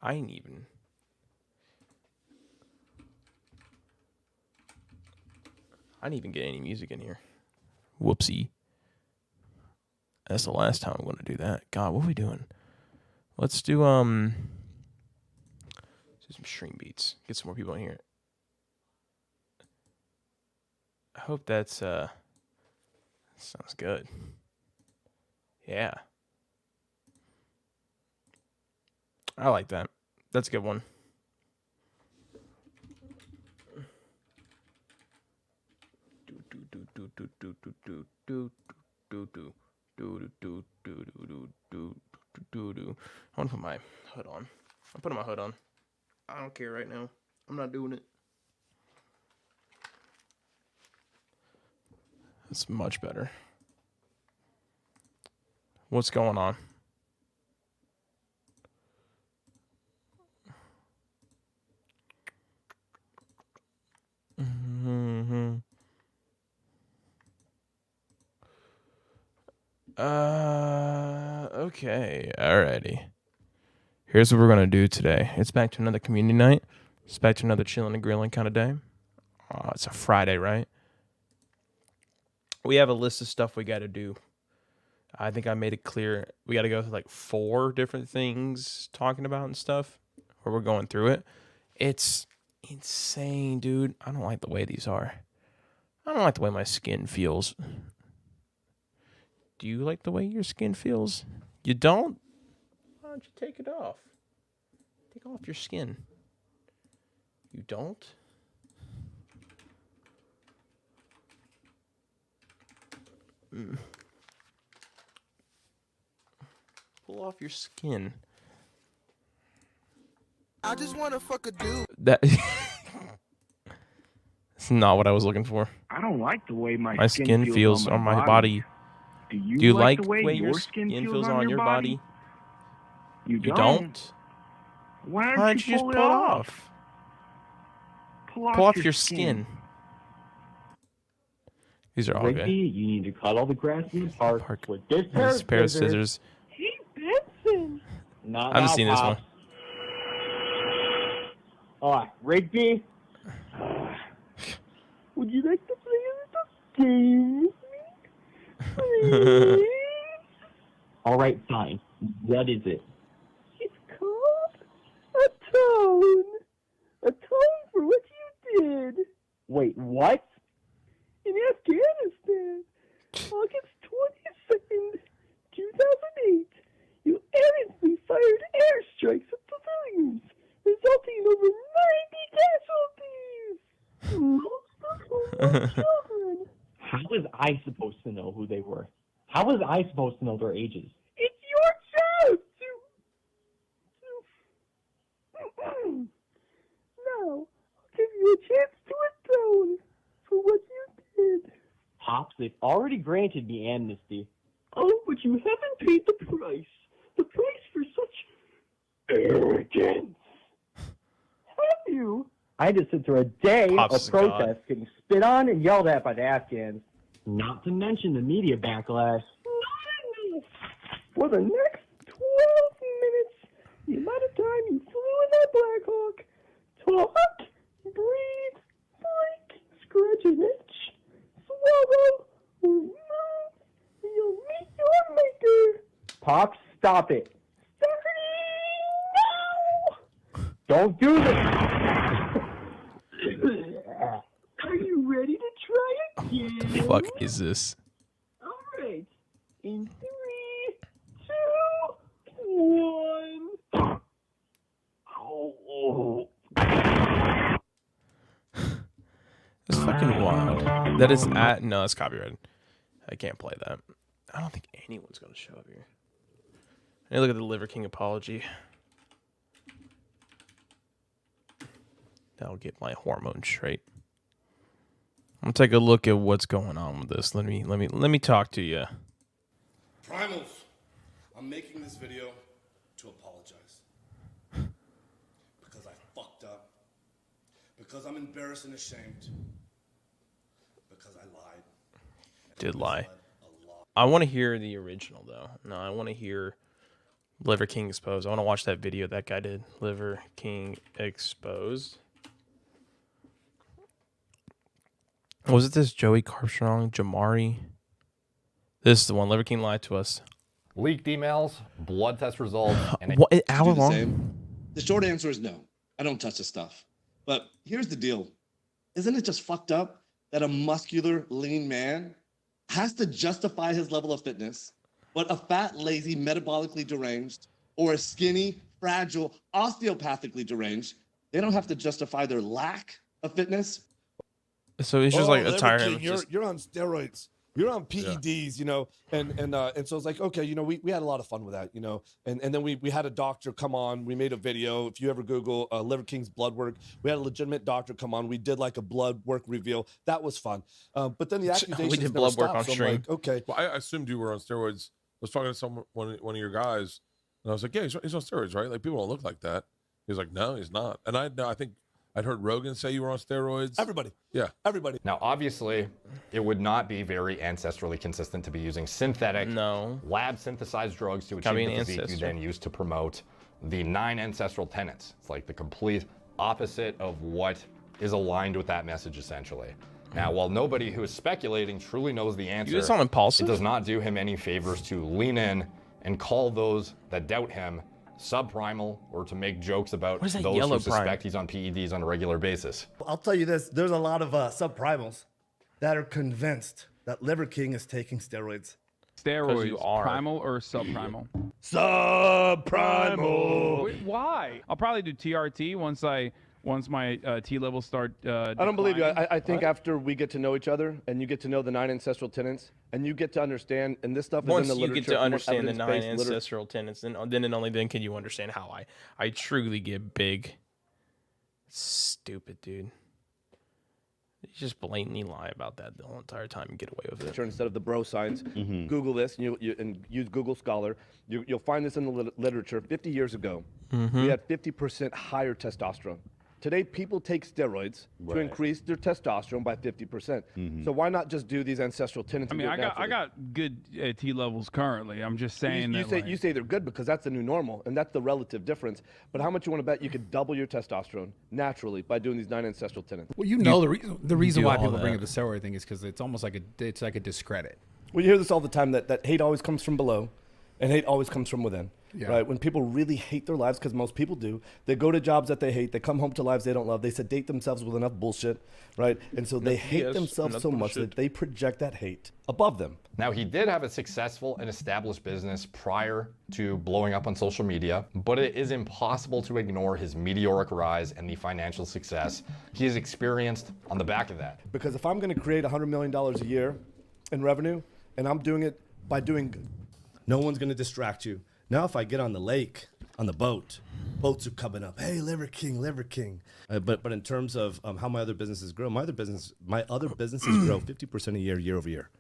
I ain't even. I didn't even get any music in here. Whoopsie. That's the last time I'm going to do that. God, what are we doing? Let's do some stream beats. Get some more people in here. I hope that's sounds good. Yeah. I like that. That's a good one. I want to put my hood on. I'm putting my hood on. I don't care right now. I'm not doing it. That's much better. What's going on? Mm-hmm. Okay. Alrighty. Here's what we're gonna do today. It's back to another community night. It's back to another chilling and grilling kind of day. It's a Friday, right? We have a list of stuff we got to do. I think I made it clear. We got to go through like 4 different things talking about and stuff where we're going through it. It's insane, dude. I don't like the way these are. I don't like the way my skin feels. Do you like the way your skin feels? You don't? Why don't you take it off? Take off your skin. You don't? Pull off your skin. I just want to fuck a dude. That's not what I was looking for. I don't like the way My skin feels on my body. Do Do you like the way your skin feels on your body? You You don't? Why Why don't don't you just pull pull it off? Pull Pull off your skin. These are all Rigby, good. you need to cut all the grass in the park with this This pair of scissors. Hey, Benson. Not I haven't now, seen this one. Pops. All right, Rigby. Would you like to play a little game with me? All right, fine. What is it? It's called a tone. A tone for what you did. Wait, what? In Afghanistan, August 22nd, 2008, you errantly fired airstrikes at civilians, resulting in over 90 casualties. Most of whom were children. How was I supposed to know who they were? How was I supposed to know their ages? It's your job to... Now, I'll give you a chance to atone for what you did. Pops, they've already granted me amnesty. Oh, but you haven't paid the price. The price for such arrogance. Have you? I had to sit through a day Pops of is God. protests getting spit on and yelled at by the Afghans. Not to mention the media backlash. Not enough. For the next 12 minutes, the amount of time you flew in that Black Hawk, talk, breathe, blink, scratch an itch, swallow, or move, and you'll meet your maker. Pop, stop it. Starting now! Don't do this! Are you ready to try again? What the fuck is this? All right. In 3, 2, 1. Oh. That's fucking wild. That is no, it's copyrighted. I can't play that. I don't think anyone's gonna show up here. Hey, look at the Liver King apology. That'll get my hormones straight. I'm gonna take a look at what's going on with this. Let me talk to you. Primals, I'm making this video to apologize. Because I fucked up. Because I'm embarrassed and ashamed. Because I lied. Did lie. I want to hear the original though. No, I want to hear Liver King Exposed. I want to watch that video that guy did. Liver King Exposed. Was it this Joey Carbstrong, Jamari? This is the one. Liver King lied to us. Leaked emails, blood test results, and What? An Do hour the long? same? The short answer is no. I don't touch the stuff. But here's the deal. Isn't it just fucked up that a muscular, lean man has to justify his level of fitness, but a fat, lazy, metabolically deranged, or a skinny, fragile, osteopathically deranged, they don't have to justify their lack of fitness? So he's just like attire him. You're on steroids. You're on PEDs, you know, and so it's like, okay, you know, we had a lot of fun with that, you know, and then we had a doctor come on. We made a video. If you ever Google Liver King's blood work, we had a legitimate doctor come on. We did like a blood work reveal. That was fun. But then the accusations We did never blood work stopped, on so I'm stream. like, okay, Well, I assumed you were on steroids. I was talking to one of your guys, and I was like, "Yeah, he's on steroids, right? Like people don't look like that." He was like, "No, he's not." And I think I'd heard Rogan say you were on steroids. everybody, Yeah. everybody. now obviously it would not be very ancestrally consistent to be using synthetic, No. lab synthesized drugs to Gotta be achieve an the physique you ancestor. then use to promote the 9 ancestral tenets. It's like the complete opposite of what is aligned with that message, essentially. Now, while nobody who is speculating truly knows the answer, You just on Impulsive? it does not do him any favors to lean in and call those that doubt him subprimal, or to make jokes about What is those that who yellow prime? suspect he's on PEDs on a regular basis. I'll tell you this: there's a lot of subprimals that are convinced that Liver King is taking steroids. Steroids, you are. primal or subprimal? Subprimal. Wait, why? I'll probably do TRT once my T levels start. I don't believe you. declining. I think after we get to know each other and you get to know the 9 ancestral tenets and you get to understand, and this stuff Once is in the you literature. get to more understand the 9 evidence-based literature. ancestral tenets, then and only then can you understand how I truly get big. Stupid, dude. You just blatantly lie about that the whole entire time and get away with it. Instead of the bro science, Google this and you and use Google Scholar. You'll find this in the literature. 50 years ago, we had 50% higher testosterone. Today, people take steroids to increase their testosterone by 50%. So why not just do these ancestral tenets? I mean, I got good T levels currently. I'm just saying You that. say they're good because that's the new normal, and that's the relative difference. But how much you want to bet you could double your testosterone naturally by doing these 9 ancestral tenets? Well, you know the reason do why all people bring that. up the steroid thing is because it's almost like a discredit. Well, you hear this all the time that hate always comes from below, and hate always comes from within. Yeah. Right? When people really hate their lives, because most people do, they go to jobs that they hate, they come home to lives they don't love, they sedate themselves with enough bullshit, right? And so they hate BS, themselves enough so much bullshit. that they project that hate above them. Now, he did have a successful and established business prior to blowing up on social media, but it is impossible to ignore his meteoric rise and the financial success he has experienced on the back of that. Because if I'm going to create $100 million a year in revenue, and I'm doing it by doing good, no one's going to distract you. Now, if I get on the lake, on the boats are coming up. Hey, Liver King, Liver King. But in terms of how my other businesses grow, my other businesses grow 50% a year over year.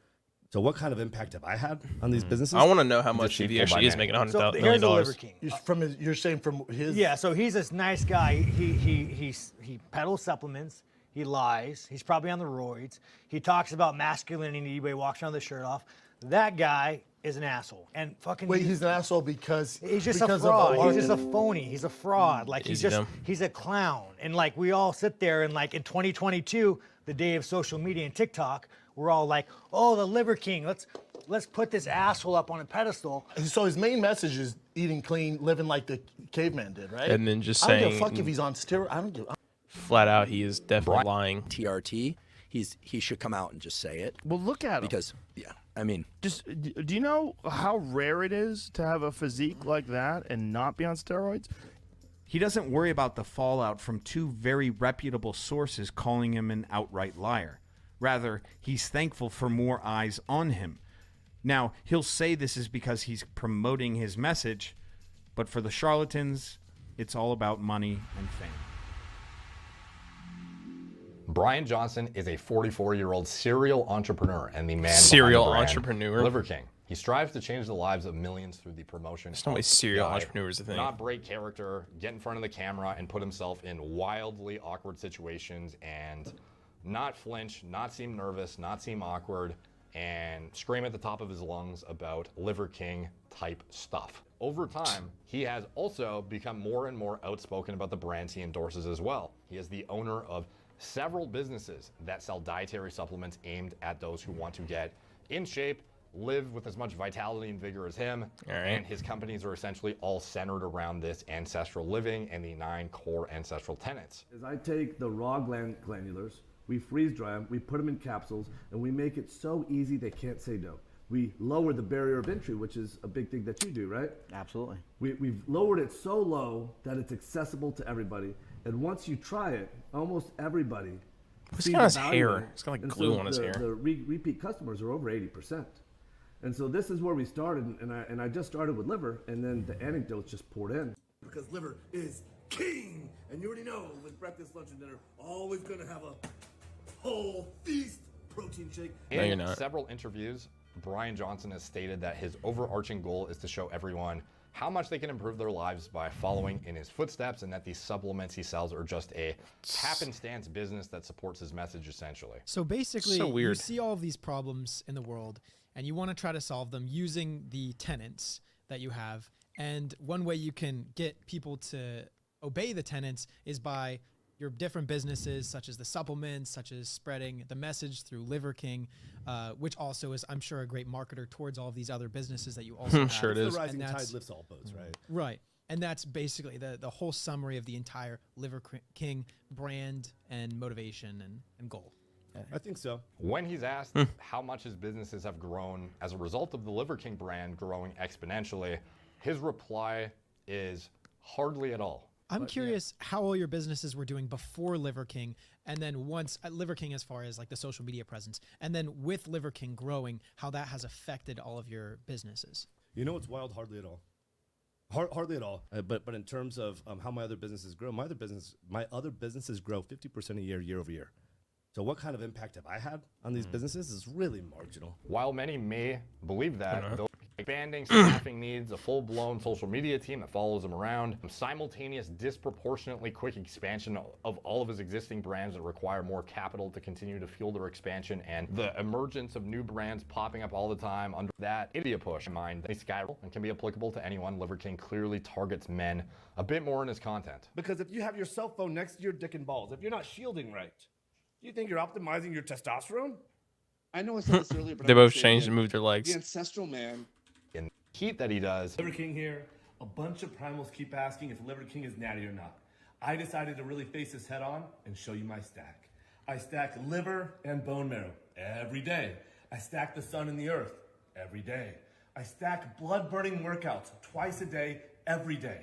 So what kind of impact have I had on these businesses? I want to know how much Deceitful he actually by is name. making $100 So million. here's the Liver King. You're saying from his. Yeah, so he's this nice guy. He peddles supplements. He lies. He's probably on the roids. He talks about masculinity when he walks around with his shirt off. That guy is an asshole. And fucking. Wait, he's an asshole because He's just because a fraud. of He's just a phony. He's a fraud. Like Is he dumb? he's a clown. And like we all sit there and like in 2022, the day of social media and TikTok, we're all like, oh, the Liver King. Let's put this asshole up on a pedestal. So his main message is eating clean, living like the caveman did, right? And then just I don't give saying- a fuck if he's on steroids. I don't give. Flat out, he is definitely lying. TRT. He should come out and just say it. Well, look at him. Because I mean, Just do you know how rare it is to have a physique like that and not be on steroids? He doesn't worry about the fallout from two very reputable sources calling him an outright liar. Rather, he's thankful for more eyes on him. Now, he'll say this is because he's promoting his message, but for the charlatans, it's all about money and fame. Brian Johnson is a 44-year-old serial entrepreneur and the man behind Serial the brand entrepreneur? Liver King. He strives to change the lives of millions through the promotion. There's no way of serial PI, entrepreneur is a thing. Not break character, get in front of the camera, and put himself in wildly awkward situations and not flinch, not seem nervous, not seem awkward, and scream at the top of his lungs about Liver King type stuff. Over time, he has also become more and more outspoken about the brands he endorses as well. He is the owner of several businesses that sell dietary supplements aimed at those who want to get in shape, live with as much vitality and vigor as him. All right. And his companies are essentially all centered around this ancestral living and the 9 core ancestral tenets. Is I take the raw glandulars, we freeze dry them, we put them in capsules, and we make it so easy they can't say no. We lower the barrier of entry, which is a big thing that you do, right? Absolutely. We've lowered it so low that it's accessible to everybody. And once you try it, almost everybody He's sees got his the value in hair. it. He's got like And glue so on his hair. The repeat customers are over 80%. And so this is where we started, and I just started with liver, and then the anecdotes just poured in. Because liver is king, and you already know with breakfast, lunch, and dinner, always gonna have a whole feast protein shake. In several interviews, Brian Johnson has stated that his overarching goal is to show everyone how much they can improve their lives by following in his footsteps, and that these supplements he sells are just a happenstance business that supports his message, essentially. So basically, So you weird. see all of these problems in the world, and you want to try to solve them using the tenets that you have. And one way you can get people to obey the tenets is by your different businesses, such as the supplements, such as spreading the message through Liver King, which also is, I'm sure, a great marketer towards all of these other businesses that you also have. Sure it is. The rising And tide that's- lifts all boats, right? Right. And that's basically the whole summary of the entire Liver King brand and motivation and goal. I think so. When he's asked how much his businesses have grown as a result of the Liver King brand growing exponentially, his reply is hardly at all. I'm curious how all your businesses were doing before Liver King, and then once Liver King, as far as like the social media presence, and then with Liver King growing, how that has affected all of your businesses. You know what's wild? Hardly at all. Hardly at all. But in terms of how my other businesses grow, my other businesses grow 50% a year over year. So what kind of impact have I had on these businesses is really marginal. While many may believe that, though expanding staffing needs, a full-blown social media team that follows him around, simultaneous disproportionately quick expansion of all of his existing brands that require more capital to continue to fuel their expansion, and the emergence of new brands popping up all the time under that idiot push in mind, they skyrocket and can be applicable to anyone. Liver King clearly targets men a bit more in his content. Because if you have your cell phone next to your dick and balls, if you're not shielding right, do you think you're optimizing your testosterone? I know I said this earlier, but They I'm gonna both say it changed again. and moved their legs. The ancestral man. In the heat that he does, Liver King here. A bunch of primals keep asking if Liver King is natty or not. I decided to really face this head on and show you my stack. I stack liver and bone marrow every day. I stack the sun and the earth every day. I stack blood-burning workouts twice a day, every day.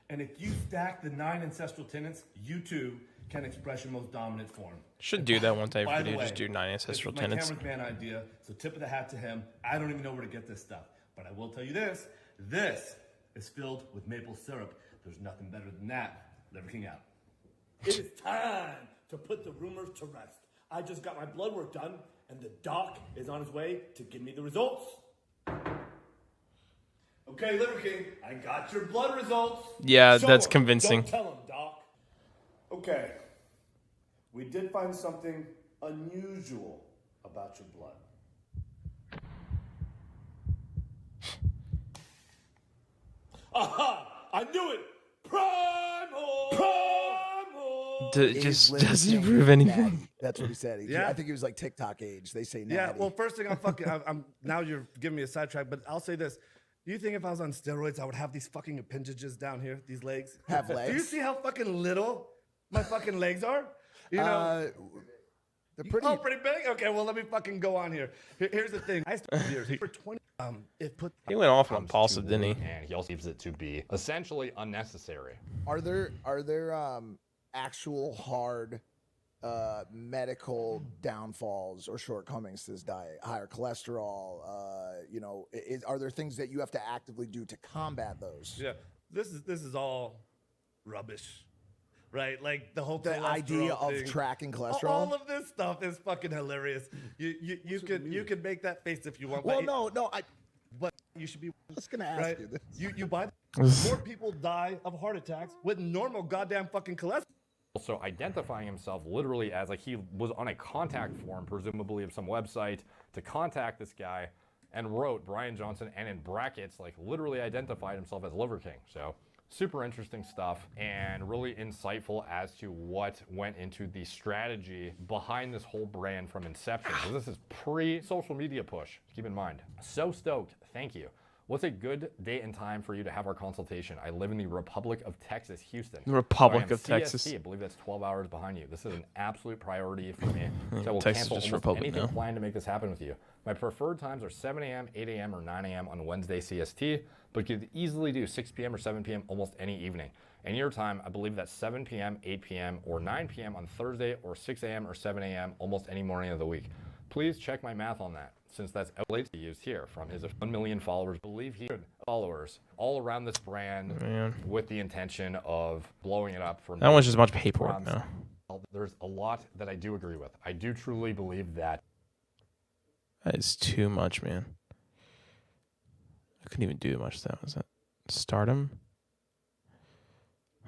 And if you stack the 9 ancestral tenets, you too can express your most dominant form. Should do that one day By if we the do. Just way, do 9 ancestral this is tenets. my cameraman idea, so tip of the hat to him. I don't even know where to get this stuff. But I will tell you this. This is filled with maple syrup. There's nothing better than that. Liver King out. It is time to put the rumors to rest. I just got my blood work done, and the doc is on his way to give me the results. Okay, Liver King, I got your blood results. Yeah, Show that's 'em. convincing. Don't tell him, doc. Okay. We did find something unusual about your blood. Aha! I knew it! Primal! Primal! It just doesn't prove anything. That's what he said. Yeah. I think he was like TikTok age. They say natty. Yeah, well, first thing I'm now you're giving me a sidetrack, but I'll say this. Do you think if I was on steroids, I would have these fucking appendages down here, these legs? Have Do you legs? see how fucking little my fucking legs are? You know? They're pretty. Oh, pretty big? Okay, well, let me fucking go on here. Here's the thing. I spent years for 20. He went off on Paulson, didn't he? And he also leaves it to be essentially unnecessary. Are there actual hard medical downfalls or shortcomings to this diet? Higher cholesterol. Are there things that you have to actively do to combat those? Yeah, this is all rubbish, right? Like the whole The idea cholesterol of thing. tracking cholesterol? All of this stuff is fucking hilarious. You could make that face if you want. Well, but but you should be. I was gonna ask right? you this. You buy. More people die of heart attacks with normal goddamn fucking cholesterol. Also identifying himself literally as like he was on a contact form, presumably of some website, to contact this guy. and wrote Brian Johnson, and in brackets, like literally identified himself as Liver King. So super interesting stuff and really insightful as to what went into the strategy behind this whole brand from inception. So this is pre-social media push, keep in mind. So stoked, thank you. What's a good date and time for you to have our consultation? I live in the Republic of Texas, Houston. The Republic So I am of Texas. CST. I believe that's 12 hours behind you. This is an absolute priority for me. So I will Texas cancel just almost Republic anything now. planned to make this happen with you. My preferred times are 7 a.m., 8 a.m., or 9 a.m. on Wednesday CST, but could easily do 6 p.m. or 7 p.m. almost any evening. And your time, I believe that's 7 p.m., 8 p.m., or 9 p.m. on Thursday, or 6 a.m. or 7 a.m. almost any morning of the week. Please check my math on that, since that's late to use here from his 1 million followers. Believe he had followers all around this brand with the intention of blowing it up for That one's just a bunch of paperwork months. now. There's a lot that I do agree with. I do truly believe that. That is too much, man. I couldn't even do much of that. Was that Stardom?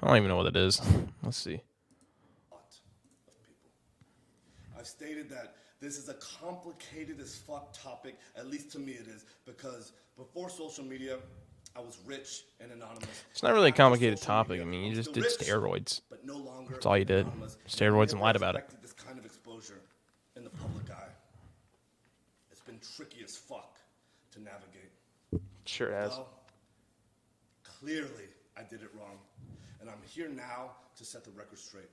I don't even know what it is. Let's see. I've stated that this is a complicated as fuck topic, at least to me it is, because before social media, I was rich and anonymous. It's not really a After complicated social topic. media, I mean, you I'm just still did rich, steroids. but no longer That's all you did. anonymous. Steroids and Never lied about it. expected this kind of exposure in the public eye. It's been tricky as fuck to navigate. Sure has. Well, clearly I did it wrong, and I'm here now to set the record straight.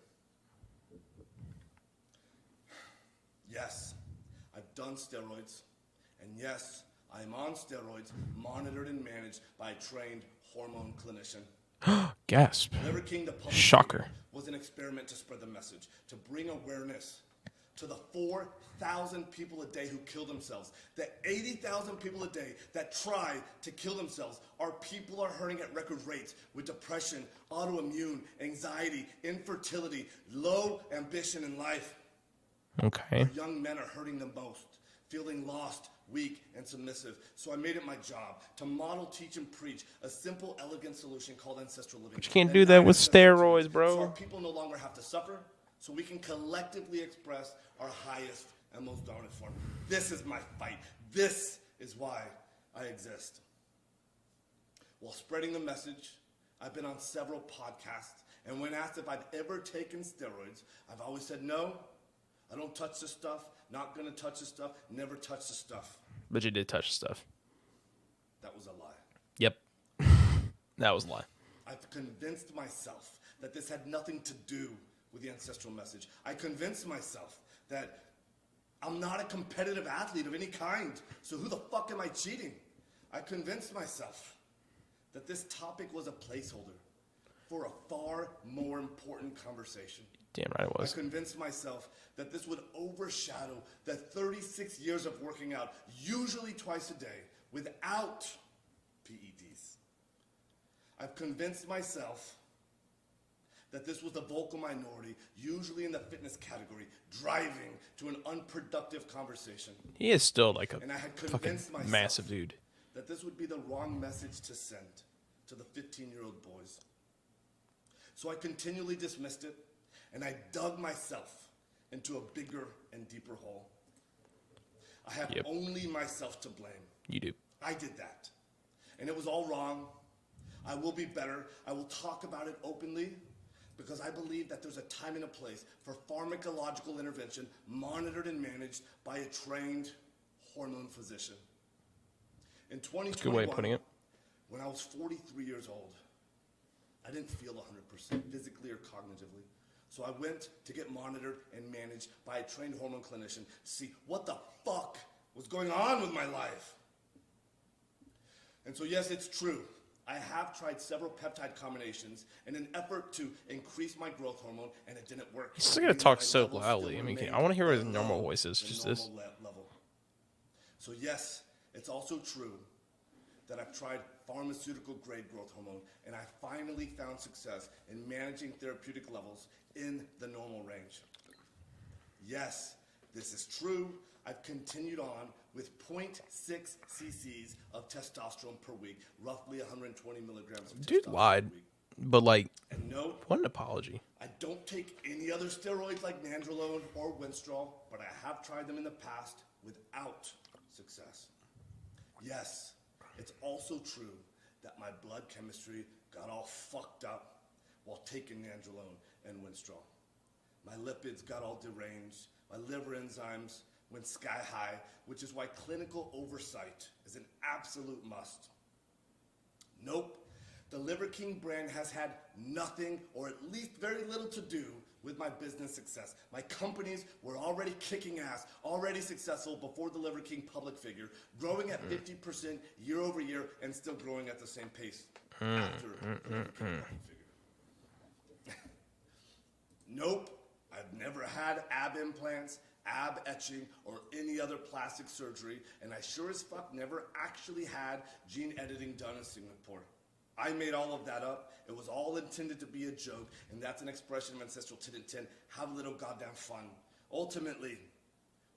Yes, I've done steroids, and yes, I am on steroids, monitored and managed by a trained hormone clinician. Gasp. Liver King, the public Shocker. figure, was an experiment to spread the message, to bring awareness to the 4,000 people a day who kill themselves, the 80,000 people a day that try to kill themselves. Our people are hurting at record rates with depression, autoimmune, anxiety, infertility, low ambition in life. Okay. Our young men are hurting the most, feeling lost, weak, and submissive. So I made it my job to model, teach, and preach a simple, elegant solution called ancestral living. But you can't do that with steroids, bro. So our people no longer have to suffer, so we can collectively express our highest and most dominant form. This is my fight. This is why I exist. While spreading the message, I've been on several podcasts, and when asked if I've ever taken steroids, I've always said no. I don't touch this stuff, not gonna touch this stuff, never touch the stuff. But you did touch stuff. That was a lie. Yep. That was a lie. I've convinced myself that this had nothing to do with the ancestral message. I convinced myself that I'm not a competitive athlete of any kind, so who the fuck am I cheating? I convinced myself that this topic was a placeholder for a far more important conversation. Damn right it was. I convinced myself that this would overshadow the 36 years of working out, usually twice a day, without PEDs. I've convinced myself that this was the vocal minority, usually in the fitness category, driving to an unproductive conversation. He is still like a And I had fucking convinced myself massive dude. that this would be the wrong message to send to the 15-year-old boys. So I continually dismissed it, and I dug myself into a bigger and deeper hole. I have only myself to blame. You do. I did that. And it was all wrong. I will be better. I will talk about it openly because I believe that there's a time and a place for pharmacological intervention monitored and managed by a trained hormone physician. In 2021, That's a good way of putting it. when I was 43 years old, I didn't feel 100% physically or cognitively. So I went to get monitored and managed by a trained hormone clinician to see what the fuck was going on with my life. And so yes, it's true. I have tried several peptide combinations in an effort to increase my growth hormone, and it didn't work. He's still gonna talk so loudly. I mean, I want to hear what his normal voice is. Just this. Level. So yes, it's also true that I've tried pharmaceutical grade growth hormone, and I finally found success in managing therapeutic levels in the normal range. Yes, this is true. I've continued on with 0.6 cc's of testosterone per week, roughly 120 milligrams of Dude testosterone lied, per week. but like, And no, what an apology. I don't take any other steroids like nandrolone or Winstrol, but I have tried them in the past without success. Yes, it's also true that my blood chemistry got all fucked up while taking Nandrolone and Winstrol. My lipids got all deranged, my liver enzymes went sky high, which is why clinical oversight is an absolute must. Nope, the Liver King brand has had nothing, or at least very little, to do with my business success. My companies were already kicking ass, already successful before the Liver King public figure, growing at 50% year over year and still growing at the same pace after the Liver King public figure. Nope, I've never had ab implants, ab etching, or any other plastic surgery, and I sure as fuck never actually had gene editing done in Singapore. I made all of that up. It was all intended to be a joke, and that's an expression of ancestral tin. Have a little goddamn fun. Ultimately,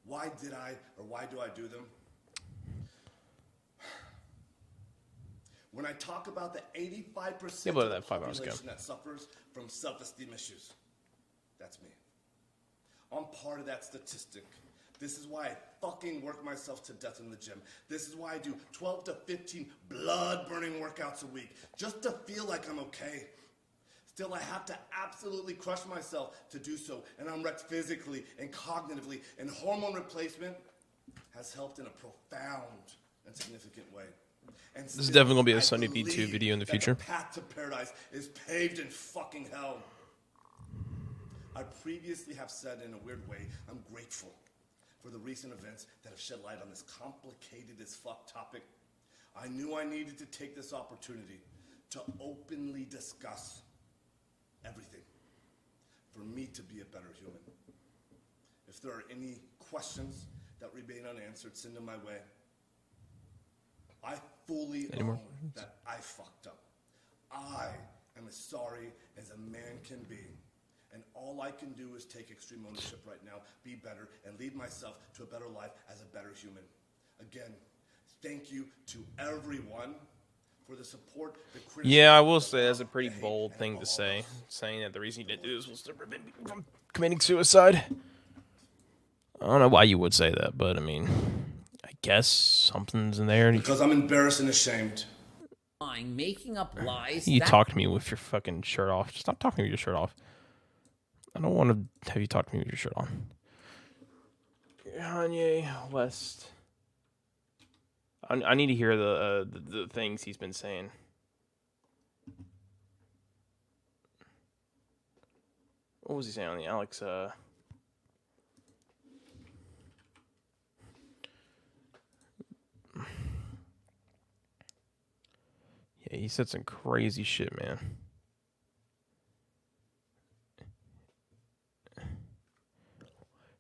why did I, or why do I do them? When I talk about the 85% Yeah, of but the that 5 hours ago. population that suffers from self-esteem issues, that's me. I'm part of that statistic. This is why I fucking work myself to death in the gym. This is why I do 12 to 15 blood-burning workouts a week, just to feel like I'm okay. Still, I have to absolutely crush myself to do so, and I'm wrecked physically and cognitively, and hormone replacement has helped in a profound and significant way. And This is still, definitely gonna be a I Sunday B2 believe video in the that future. The path to paradise is paved in fucking hell. I previously have said in a weird way, I'm grateful for the recent events that have shed light on this complicated as fuck topic. I knew I needed to take this opportunity to openly discuss everything for me to be a better human. If there are any questions that remain unanswered, send them my way. I fully Any more own that I fucked up. I am as sorry as a man can be. And all I can do is take extreme ownership right now, be better, and lead myself to a better life as a better human. Again, thank you to everyone for the support, the criticism. Yeah, I will say that's a pretty bold thing to say, saying that the reason you didn't do this was to prevent people from committing suicide. I don't know why you would say that, but I mean, I guess something's in there. Because I'm embarrassed and ashamed. Making up lies. You that- talk to me with your fucking shirt off. Stop talking to me with your shirt off. I don't want to have you talk to me with your shirt on. Kanye West. I need to hear the things he's been saying. What was he saying on the Alex? Yeah, he said some crazy shit, man.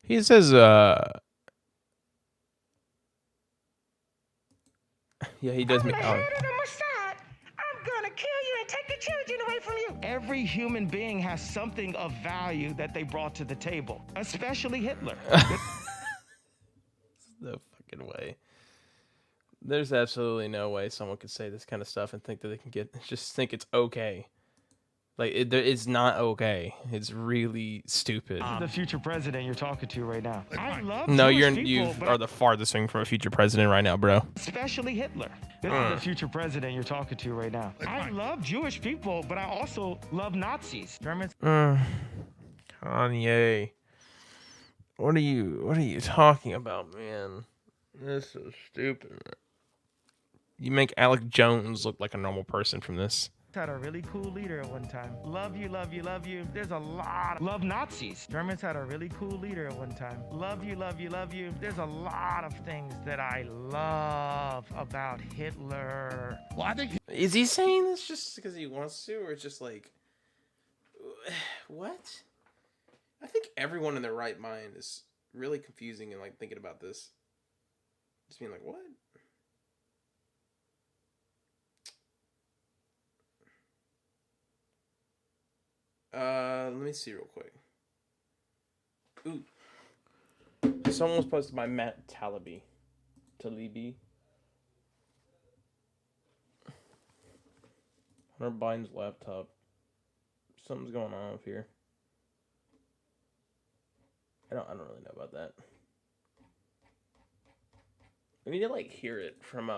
He says, yeah, he does make. I'm gonna kill you and take the children away from you. Every human being has something of value that they brought to the table, especially Hitler. No fucking way. There's absolutely no way someone could say this kind of stuff and think that they can just think it's okay. Like, it's not okay. It's really stupid. The future president you're talking to right now. I love No, Jewish you people, but are the farthest thing from a future president right now, bro. especially Hitler. This is the future president you're talking to right now. I love Jewish people, but I also love Nazis. Germans. Kanye. What are you talking about, man? This is stupid. You make Alex Jones look like a normal person from this. Had a really cool leader at one time. Love you, love you, love you. There's a lot of love Nazis. Germans had a really cool leader at one time. Love you, love you, love you. There's a lot of things that I love about Hitler. Well, I think is he saying this just because he wants to, or just like what? I think everyone in their right mind is really confusing and like thinking about this. Just being like, what? Let me see real quick. Ooh. Someone was posted by Matt Talibi. Hunter Biden's laptop. Something's going on up here. I don't really know about that. We need to like hear it from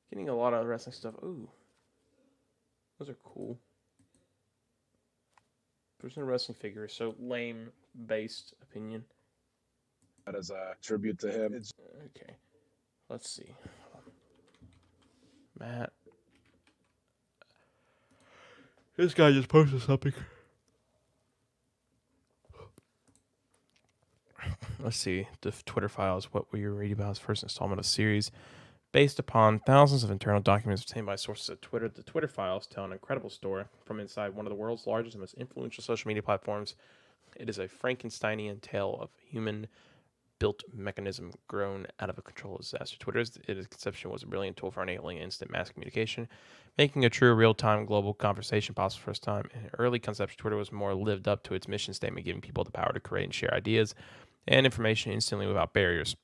getting a lot of wrestling stuff. Ooh, those are cool. Person wrestling figure, so lame based opinion. That is a tribute to him. Okay, let's see. Matt, this guy just posted something. Let's see the Twitter files. What we were reading about is first installment of series. Based upon thousands of internal documents obtained by sources at Twitter, the Twitter files tell an incredible story from inside one of the world's largest and most influential social media platforms. It is a Frankensteinian tale of human-built mechanism grown out of a control disaster. Twitter's conception was a brilliant tool for enabling instant mass communication, making a true real-time global conversation possible for the first time. In early conception, Twitter was more lived up to its mission statement, giving people the power to create and share ideas and information instantly without barriers.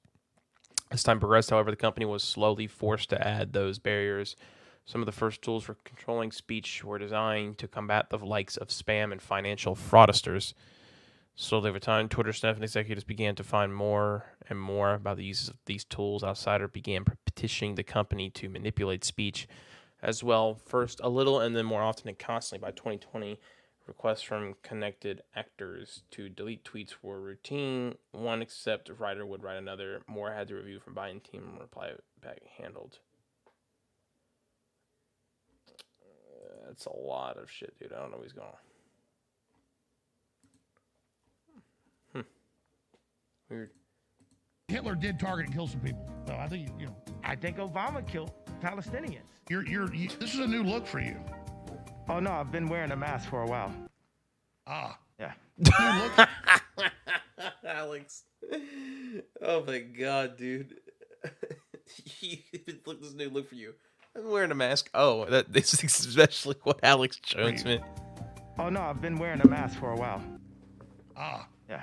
As time progressed, however, the company was slowly forced to add those barriers. Some of the first tools for controlling speech were designed to combat the likes of spam and financial fraudsters. Slowly over time, Twitter staff and executives began to find more and more about the uses of these tools. Outsiders began petitioning the company to manipulate speech as well, first a little and then more often and constantly. By 2020, requests from connected actors to delete tweets were routine. One except a writer would write another. More had to review from Biden team and reply back handled. That's a lot of shit, dude. I don't know what's going on. Weird. Hitler did target and kill some people. So I think, I think Obama killed Palestinians. This is a new look for you. Oh no, I've been wearing a mask for a while. Ah. Yeah. Alex. Oh my god, dude. Look, this new look for you. I'm wearing a mask. Oh, this is especially what Alex Jones meant. Oh no, I've been wearing a mask for a while. Ah. Yeah.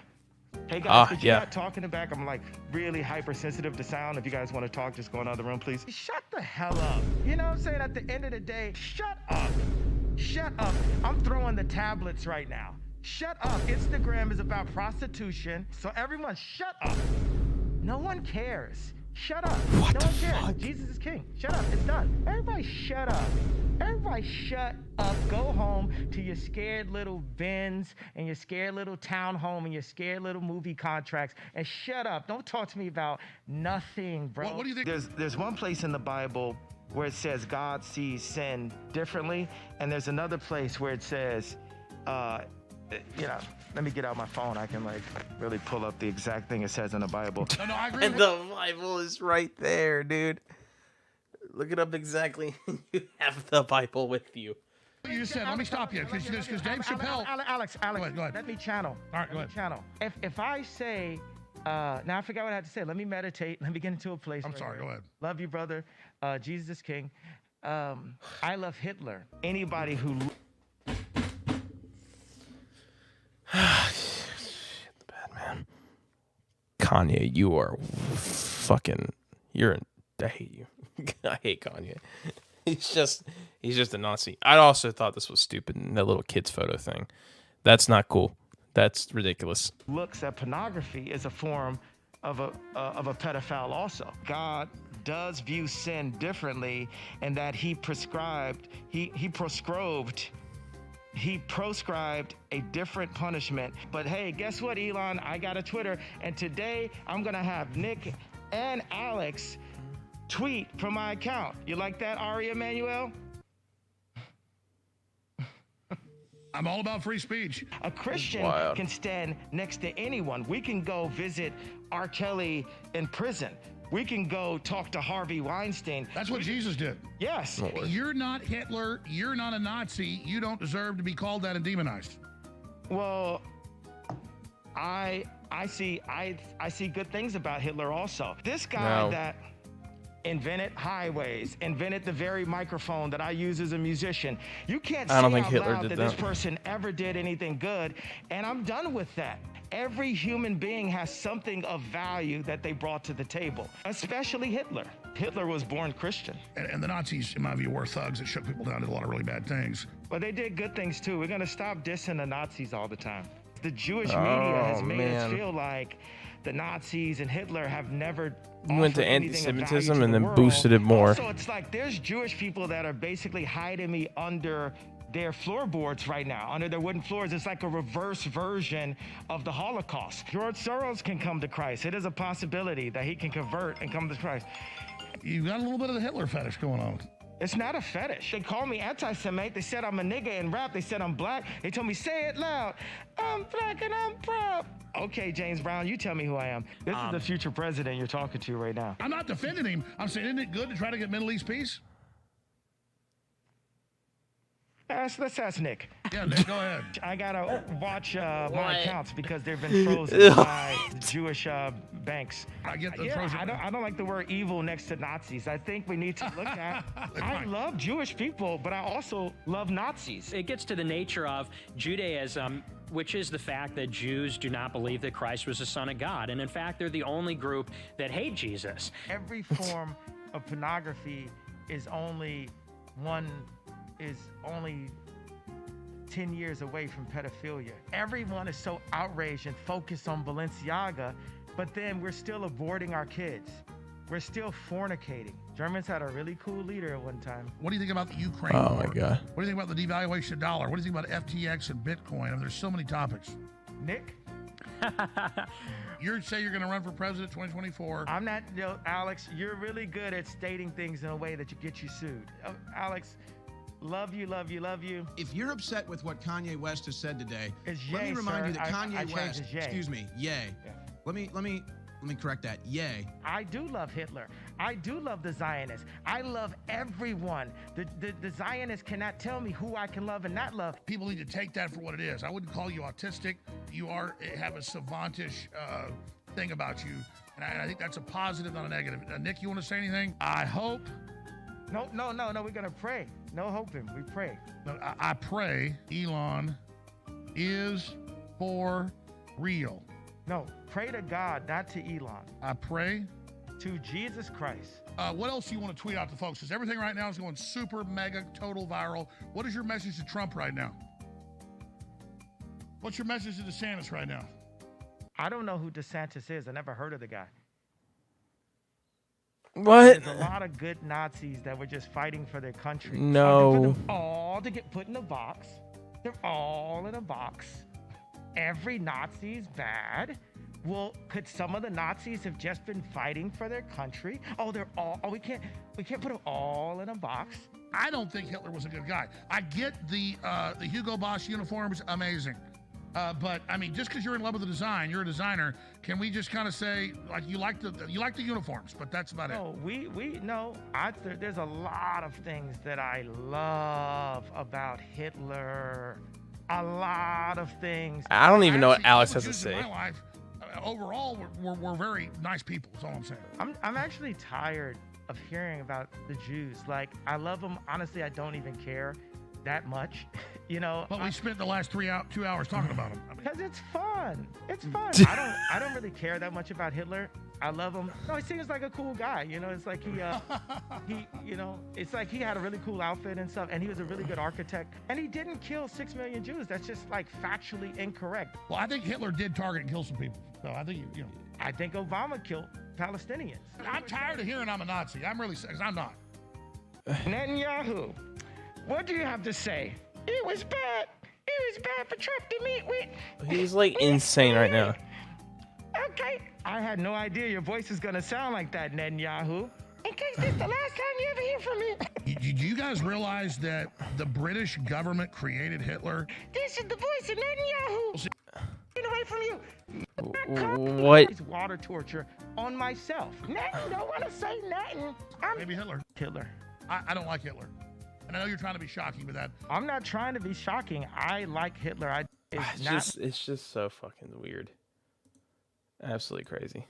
Hey guys, could you yeah. not talk in the back? I'm like really hypersensitive to sound. If you guys want to talk, just go in the other room, please. Shut the hell up. You know what I'm saying? At the end of the day, shut up. Shut up. I'm throwing the tablets right now. Shut up. Instagram is about prostitution. So everyone shut up. No one cares. Shut up. No one cares. Jesus is king. Shut up. It's done. Everybody shut up. Everybody shut up. Go home to your scared little Benz and your scared little townhome and your scared little movie contracts and shut up. Don't talk to me about nothing, bro. What do you think? There's one place in the Bible where it says God sees sin differently, and there's another place where it says, let me get out my phone. I can really pull up the exact thing it says in the Bible. No, I agree. And the Bible is right there, dude. Look it up exactly. You have the Bible with you. You said, let me stop you, because Dave Chappelle. Alex, Go ahead. let me channel. All right, go ahead. Channel. If I say, now I forgot what I had to say. Let me meditate. Let me get into a place. I'm sorry, go ahead. Love you, brother. Jesus is king. I love Hitler. Anybody who. Shit, the bad man. Kanye, you are fucking. I hate you. I hate Kanye. He's just a Nazi. I also thought this was stupid. That little kid's photo thing. That's not cool. That's ridiculous. Looks at pornography is a form of a pedophile also. God does view sin differently, and that he proscribed a different punishment. But hey, guess what, Elon? I got a Twitter, and today I'm gonna have Nick and Alex tweet from my account. You like that, Ari Emanuel? I'm all about free speech. A Christian can stand next to anyone. We can go visit R. Kelly in prison. We can go talk to Harvey Weinstein. That's what Jesus did. Yes. You're not Hitler. You're not a Nazi. You don't deserve to be called that and demonized. Well, I see good things about Hitler also. This guy that invented highways, invented the very microphone that I use as a musician. You can't say out loud that this person ever did anything good, and I'm done with that. Every human being has something of value that they brought to the table, especially Hitler. Hitler was born Christian. And the Nazis, in my view, were thugs that shook people down, did a lot of really bad things. But they did good things too. We're going to stop dissing the Nazis all the time. The Jewish media has made us feel like the Nazis and Hitler have never went to anything of value anti-Semitism to and the then world. boosted it more. So it's like there's Jewish people that are basically hiding me under their floorboards right now, under their wooden floors. It's like a reverse version of the Holocaust. George Soros can come to Christ. It is a possibility that he can convert and come to Christ. You've got a little bit of the Hitler fetish going on. It's not a fetish. They call me anti-Semite. They said I'm a nigga in rap. They said I'm black. They told me, say it loud. I'm black and I'm proud. Okay, James Brown, you tell me who I am. This is the future president you're talking to right now. I'm not defending him. I'm saying, isn't it good to try to get Middle East peace? Let's ask Nick. Yeah, Nick, go ahead. I gotta watch my accounts because they've been frozen by the Jewish banks. I get the frozen. I don't like the word evil next to Nazis. I think we need to look at. I love Jewish people, but I also love Nazis. It gets to the nature of Judaism, which is the fact that Jews do not believe that Christ was the Son of God, and in fact, they're the only group that hate Jesus. Every form of pornography is only 10 years away from pedophilia. Everyone is so outraged and focused on Balenciaga, but then we're still aborting our kids. We're still fornicating. Germans had a really cool leader at one time. What do you think about the Ukraine Oh war? my God. What do you think about the devaluation of the dollar? What do you think about FTX and Bitcoin? I mean, there's so many topics. Nick? You say you're going to run for president 2024. I'm not, Alex, you're really good at stating things in a way that get you sued. Alex, love you, love you, love you. If you're upset with what Kanye West has said today, It's let me yay, remind sir. you that I Kanye changed West, it, yay. excuse me, yay. Yeah. Let me correct that. Yay. I do love Hitler. I do love the Zionists. I love everyone. The Zionists cannot tell me who I can love and not love. People need to take that for what it is. I wouldn't call you autistic. You have a savantish thing about you. And I think that's a positive, not a negative. Nick, you want to say anything? I hope. No, we're going to pray. No hoping. We pray. No, I pray Elon is for real. No, pray to God, not to Elon. I pray to Jesus Christ. What else do you want to tweet out to folks? Because everything right now is going super, mega, total viral. What is your message to Trump right now? What's your message to DeSantis right now? I don't know who DeSantis is. I never heard of the guy. What? There's a lot of good Nazis that were just fighting for their country. No. All to get put in a box. They're all in a box. Every Nazi's bad. Well, could some of the Nazis have just been fighting for their country? Oh, they're all. Oh, we can't put them all in a box. I don't think Hitler was a good guy. I get the Hugo Boss uniforms, amazing. But I mean, just because you're in love with the design, you're a designer. Can we just kind of say like you like the uniforms, but that's about it? No. There's a lot of things that I love about Hitler. A lot of things. I don't even know what Actually, Alex all the has to Jews in say. my life, overall, we're very nice people. That's all I'm saying. I'm actually tired of hearing about the Jews. Like, I love them. Honestly, I don't even care that much. You know. But we spent the last 2 hours talking about them. Because it's fun. It's fun. I don't really care that much about Hitler. I love him. No, he seems like a cool guy. You know, it's like it's like he had a really cool outfit and stuff, and he was a really good architect. And he didn't kill 6 million Jews. That's just like factually incorrect. Well, I think Hitler did target and kill some people. So I think I think Obama killed Palestinians. I'm tired of hearing I'm a Nazi. I'm really, because I'm not. Netanyahu, what do you have to say? It was bad. It was bad for Trump to meet with. He's like insane right now. Okay. I had no idea your voice is going to sound like that, Netanyahu. In case this is the last time you ever hear from me. Do you guys realize that the British government created Hitler? This is the voice of Netanyahu. Get away from you. What? It's water torture on myself. Nothing. Don't want to say nothing. Maybe Hitler. I don't like Hitler. And I know you're trying to be shocking with that. I'm not trying to be shocking. I like Hitler. It's just so fucking weird. Absolutely crazy.